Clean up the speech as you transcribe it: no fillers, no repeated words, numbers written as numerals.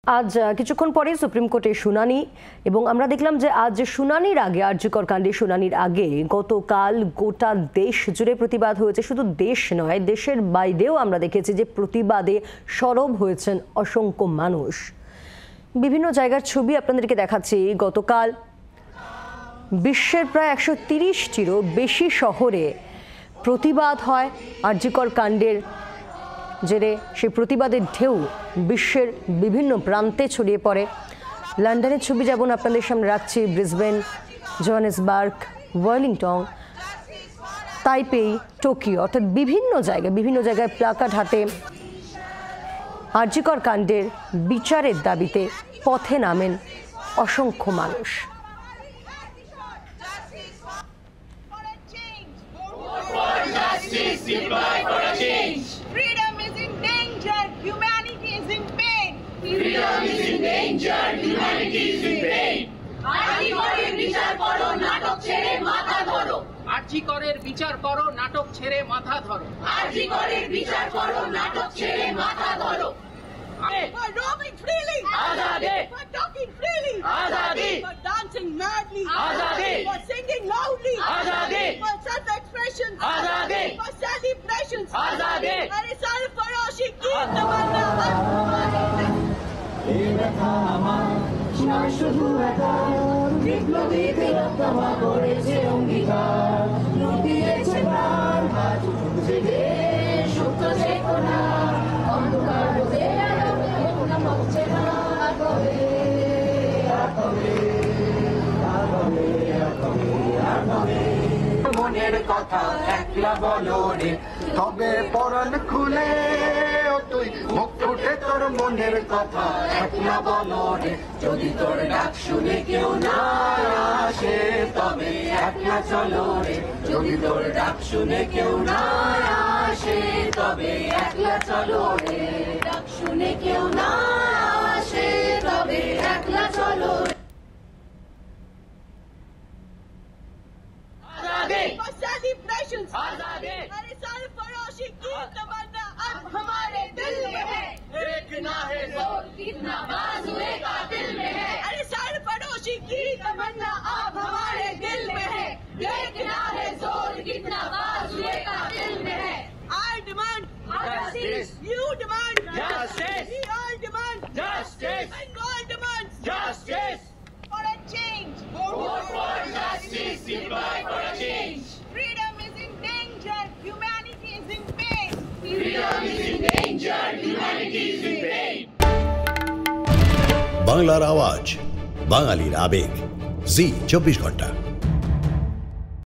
আজ কিছুক্ষণ পরে সুপ্রিম কোর্টে শুনানি এবং আমরা দেখলাম যে আজ শুনানির আগে আরজিকর কাণ্ডে শুনানির আগে গতকাল গোটা দেশ জুড়ে প্রতিবাদ হয়েছে। শুধু দেশ নয়, দেশের বাইরেও আমরা দেখেছি যে প্রতিবাদে সরব হয়েছেন অসংখ্য মানুষ। বিভিন্ন জায়গার ছবি আপনাদেরকে দেখাচ্ছি। গতকাল বিশ্বের প্রায় 130টিরও বেশি শহরে প্রতিবাদ হয় আরজিকর কাণ্ডের জেরে। সেই প্রতিবাদের ঢেউ বিশ্বের বিভিন্ন প্রান্তে ছড়িয়ে পড়ে। লন্ডনের ছবি যেমন আপনাদের সামনে রাখছি, Brisbane, Johannesburg, Wellington, Taipei, Tokyo, অর্থাৎ বিভিন্ন জায়গায় প্লাকার্ড হাতে আরজিকর কাণ্ডের বিচারের দাবিতে পথে নামেন অসংখ্য মানুষ। Freedom is in danger, humanity is in pain. Freedom is in danger, humanity is in pain. আরজিকরের বিচার করো, নাটক ছেড়ে মাথা ধরো। আরজিকরের বিচার করো, নাটক ছেড়ে মাথা ধরো। আরজিকরের বিচার করো, নাটক ছেড়ে মাথা ধরো। For roaming freely, Azadi. For talking freely, Azadi. For dancing madly, Azadi. For singing loudly, Azadi. For self-expression, Azadi. For celebrations, Azadi. अरे सरफरोशी की तमन्ना মনের কথা একলা বলো রে, তবে পরাণ খুলে তুই মুখ ফুটে তোর মনের কথা একলা বলো রে। যদি তোর ডাক শুনে কেউ না আসে তবে একলা চলো রে। যদি তোর ডাক শুনে কেউ না আসে তবে একলা চলো রে। ডাক শুনে কেউ না আসে তবে একলা চলো রে। For celebrations, आजादी। अरे सरफरोशी की तमन्ना अब हमारे दिल में है। देखना है जोर कितना बाजुए का दिल में है। अरे सरफरोशी की तमन्ना अब हमारे दिल में है। देखना है जोर कितना बाजुए का दिल में है। I demand Justice. You demand Justice. We all demand Justice. Bengal demands Justice. for a change. Vote for justice. Apply for a change. Freedom is in danger. Humanity is in pain. Freedom is in danger. Humanity is in pain. বাংলার আওয়াজ, বাঙালির আবেগ, জি 24 ঘন্টা।